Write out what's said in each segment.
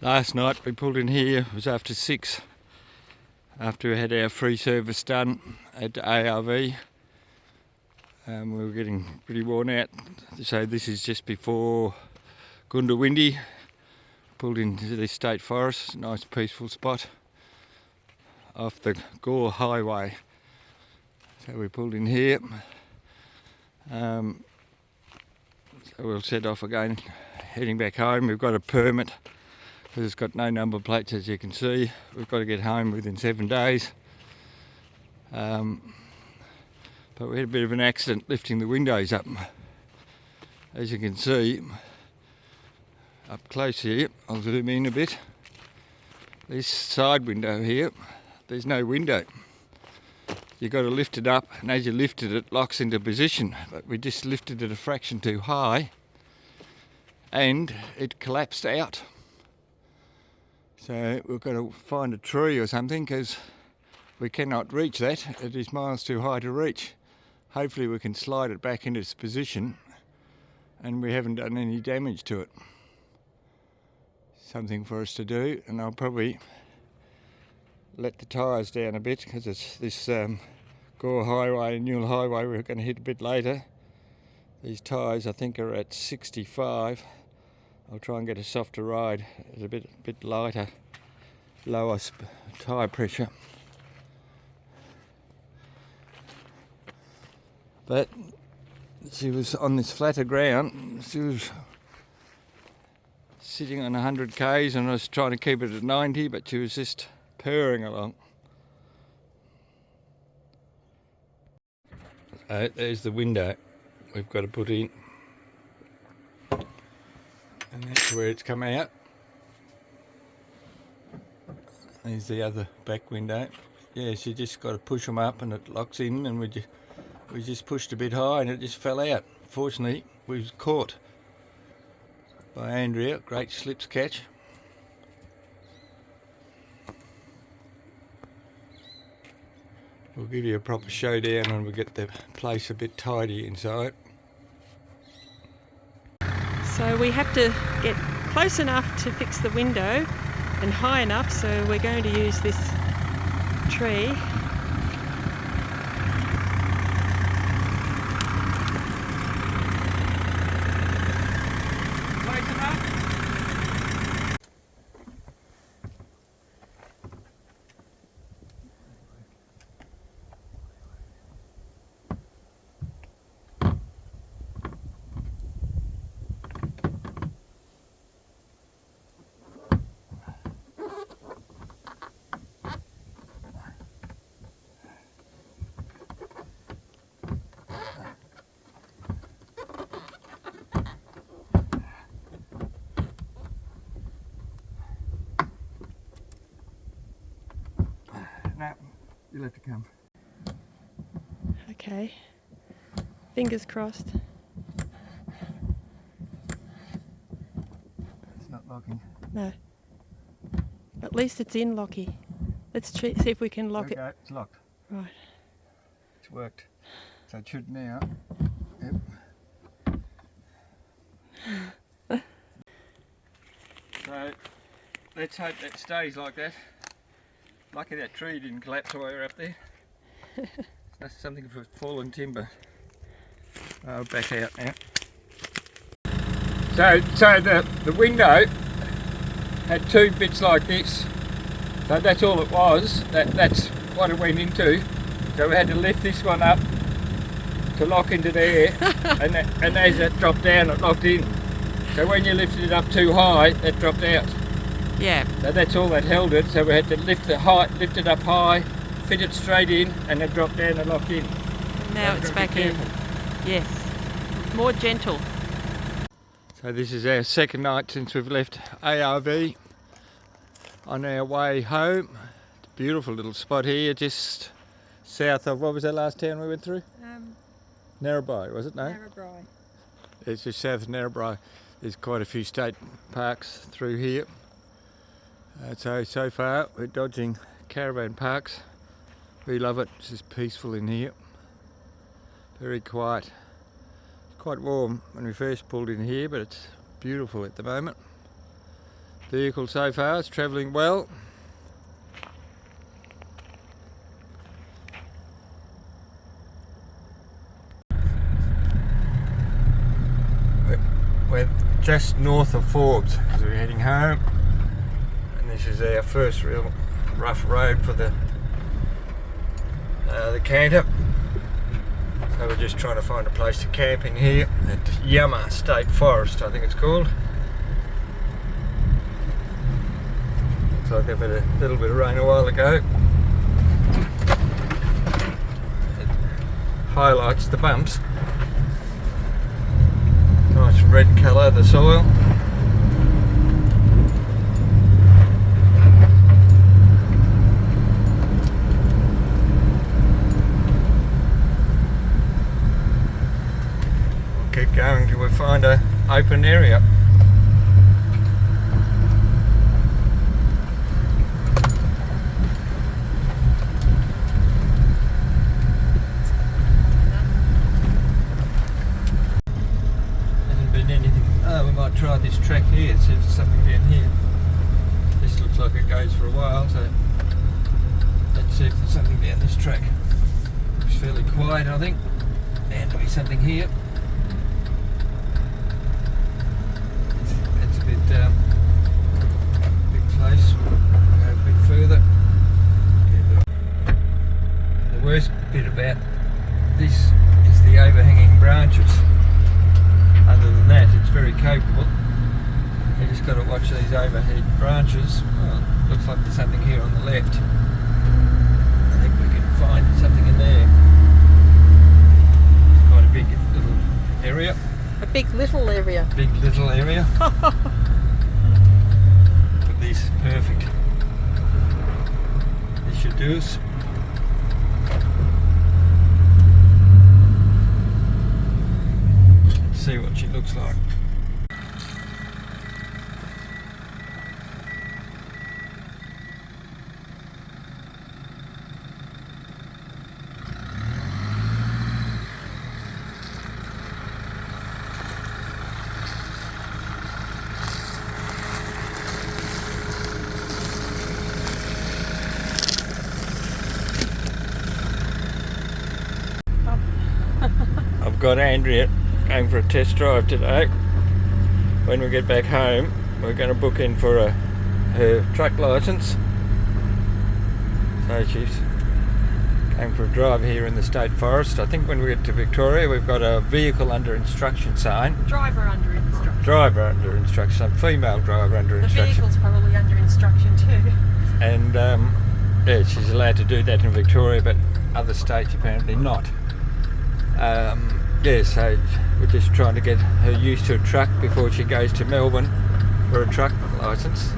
Last night we pulled in here, it was after 6, after we had our free service done at ARV. We were getting pretty worn out, so this is just before Goondiwindi. Pulled into the state forest, nice peaceful spot off the Newell HWY. So we pulled in here, so we'll set off again, heading back home. We've got a permit because it's got no number plates, as you can see. We've got to get home within 7 days. But we had a bit of an accident lifting the windows up. As you can see, up close here, I'll zoom in a bit. This side window here, there's no window. You've got to lift it up, and as you lift it, it locks into position. But we just lifted it a fraction too high, and it collapsed out. So we've got to find a tree or something, because we cannot reach that. It is miles too high to reach. Hopefully we can slide it back into its position, and we haven't done any damage to it. Something for us to do, and I'll probably let the tyres down a bit, because it's this Gore Highway and Newell Highway we're going to hit a bit later. These tyres I think are at 65. I'll try and get a softer ride. It's a bit lighter, lower tyre pressure. But she was on this flatter ground. She was sitting on 100 k's, and I was trying to keep it at 90, but she was just purring along. There's the window we've got to put in, and that's where it's come out. There's the other back window. Yes, you just got to push them up and it locks in, and we just pushed a bit high and it just fell out. Fortunately, we was caught by Andrea. Great slips catch. We'll give you a proper showdown when we get the place a bit tidy inside. So we have to get close enough to fix the window and high enough, so we're going to use this tree. Close enough? No, you'll have to come. Okay, fingers crossed. It's not locking. No, at least it's in, Lockie. Let's see if we can lock it. Okay, it's locked. Right. It's worked. So it should now. Yep. So let's hope that stays like that. Lucky that tree didn't collapse while we were up there. That's something for fallen timber. I'll back out now. So the window had two bits like this. So that's all it was. That's what it went into. So we had to lift this one up to lock into there, and as that dropped down, it locked in. So when you lifted it up too high, that dropped out. Yeah. So that's all that held it. So we had to lift it up high, fit it straight in, and then drop down and lock in. And now it's back in. Yes. More gentle. So this is our second night since we've left ARV on our way home. It's a beautiful little spot here, just south of, what was that last town we went through? Narrabri, was it? No? Narrabri. It's just south of Narrabri. There's quite a few state parks through here. So far we're dodging caravan parks. We love it. It's just peaceful in here. Very quiet. Quite warm when we first pulled in here, but it's beautiful at the moment. Vehicle so far is travelling well. We're just north of Forbes because we're heading home, and this is our first real rough road for the canter. So we're just trying to find a place to camp in here at Yama State Forest, I think it's called. Looks like they've had a little bit of rain a while ago. It highlights the bumps. Nice red colour, the soil. Keep going till we find a open area. Hasn't been anything. Oh, we might try this track here, see if there's something down here. This looks like it goes for a while, so let's see if there's something down this track. Looks fairly quiet, I think. And there'll be something here. Bit close, go a bit further. The worst bit about this is the overhanging branches. Other than that, it's very capable. You just got to watch these overhead branches. Well, looks like there's something here on the left. I think we can find something in there. It's quite a big little area. A big little area. Big little area. But this is perfect. This should do us. Let's see what she looks like. I've got Andrea going for a test drive today. When we get back home, we're going to book in for her truck licence. So she's going for a drive here in the State Forest. I think when we get to Victoria, we've got a vehicle under instruction sign. Driver under instruction. Driver under instruction, female driver under instruction. The vehicle's probably under instruction too. And yeah, she's allowed to do that in Victoria, but other states apparently not. Yeah, so we're just trying to get her used to a truck before she goes to Melbourne for a truck licence.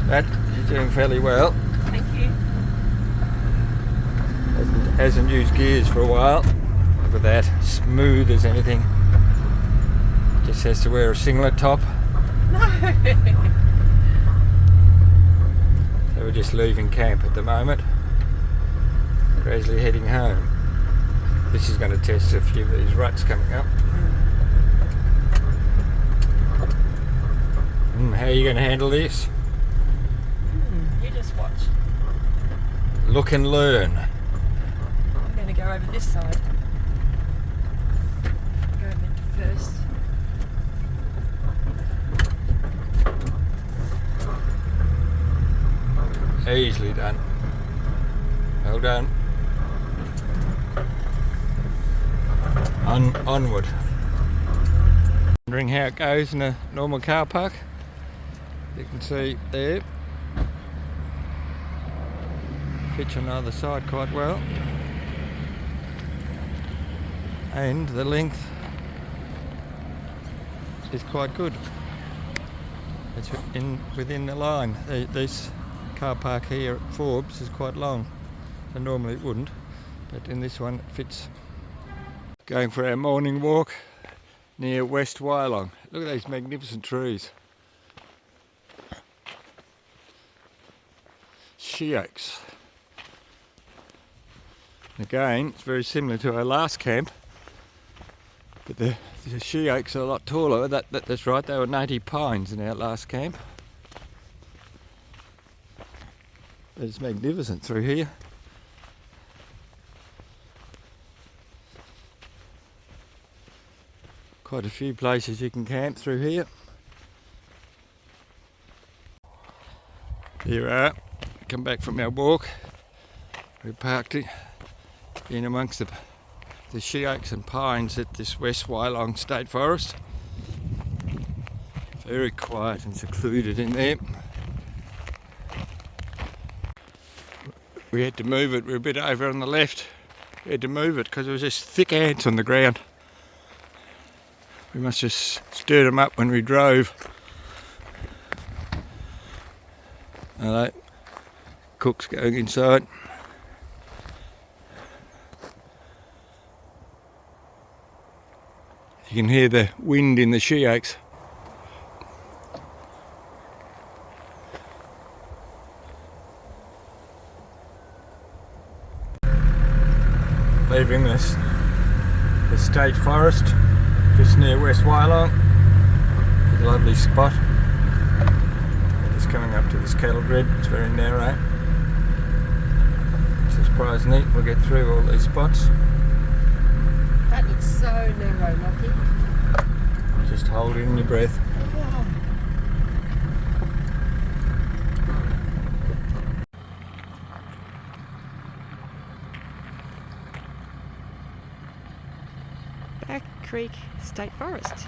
But she's doing fairly well. Thank you. Hasn't used gears for a while. Look at that, smooth as anything. Just has to wear a singlet top. No. So we're just leaving camp at the moment. Gradually heading home. This is going to test a few of these ruts coming up. How are you going to handle this? You just watch. Look and learn. I'm going to go over this side. Go over first. Easily done. Well done. Onward. Wondering how it goes in a normal car park. You can see there. Fits on the other side quite well. And the length is quite good. It's within the line. This car park here at Forbes is quite long. So normally it wouldn't, but in this one it fits. Going for our morning walk near West Wyalong. Look at these magnificent trees. She oaks. Again, it's very similar to our last camp, but the she oaks are a lot taller. That's right, they were native pines in our last camp. But it's magnificent through here. Quite a few places you can camp through here. Here we are, come back from our walk. We parked in amongst the she oaks and pines at this West Wyalong State Forest. Very quiet and secluded in there. We had to move it, we're a bit over on the left. We had to move it because there was just thick ants on the ground. We must just stir them up when we drove. Alright, cook's going inside. You can hear the wind in the she oaks. Leaving the state forest just near West Wyalong. It's a lovely spot. Just coming up to this cattle grid, it's very narrow. It's surprisingly we'll get through all these spots. That looks so narrow, Lockie. Just hold in your breath. Back Creek State Forest.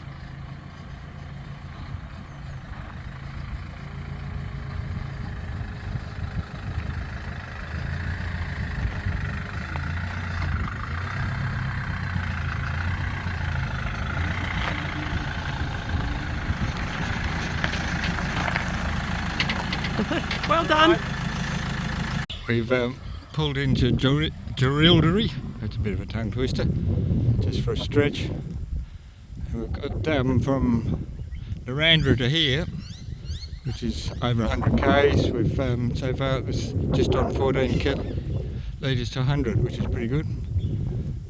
Well done. We've pulled into Jerilderie. That's a bit of a tongue twister, just for a stretch. And we've got from Narandra to here, which is over 100 k's. We've so far it was just on 14 litres to 100, which is pretty good.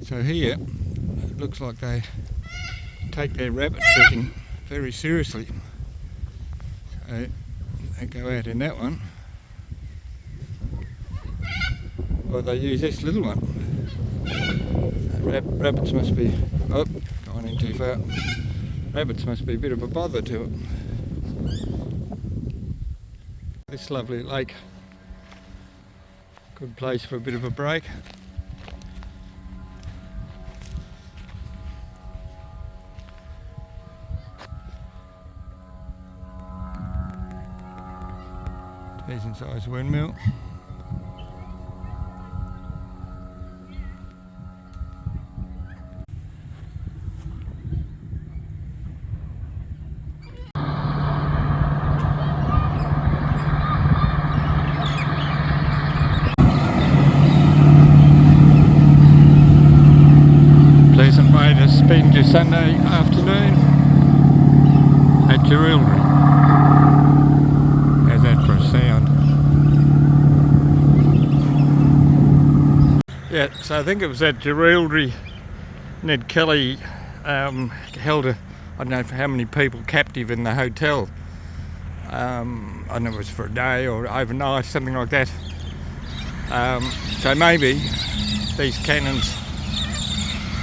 So here it looks like they take their rabbit setting very seriously. So they go out in that one, or they use this little one. Rabbits must be, oh, gone in too far. Rabbits must be a bit of a bother to it. This lovely lake, good place for a bit of a break. Decent sized windmill. Pleasant way to spend your Sunday afternoon at Jerilderie. How's that for a sound? Yeah, so I think it was at Jerilderie, Ned Kelly held I don't know how many people captive in the hotel. I don't know if it was for a day or overnight, something like that. So maybe these cannons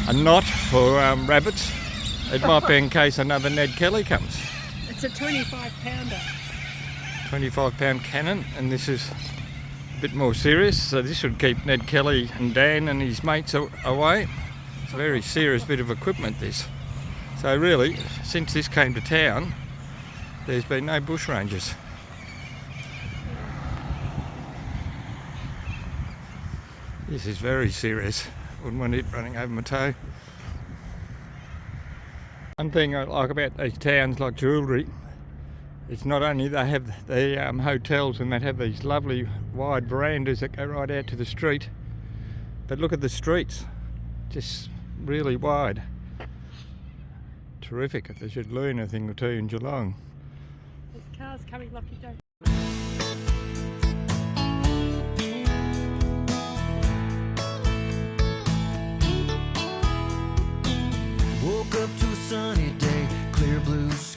are not for rabbits. It might be in case another Ned Kelly comes. It's a 25-pounder. 25-pound cannon, and this is a bit more serious, so this should keep Ned Kelly and Dan and his mates away. It's a very serious bit of equipment, this. So really, since this came to town, there's been no bush rangers. This is very serious. Wouldn't want it running over my toe. One thing I like about these towns like Jerilderie, it's not only they have the hotels and they have these lovely wide verandas that go right out to the street, but look at the streets, just really wide. Terrific. If they should learn a thing or two in Geelong. There's cars coming, Lucky, don't. Woke up sunny day, clear blue sky.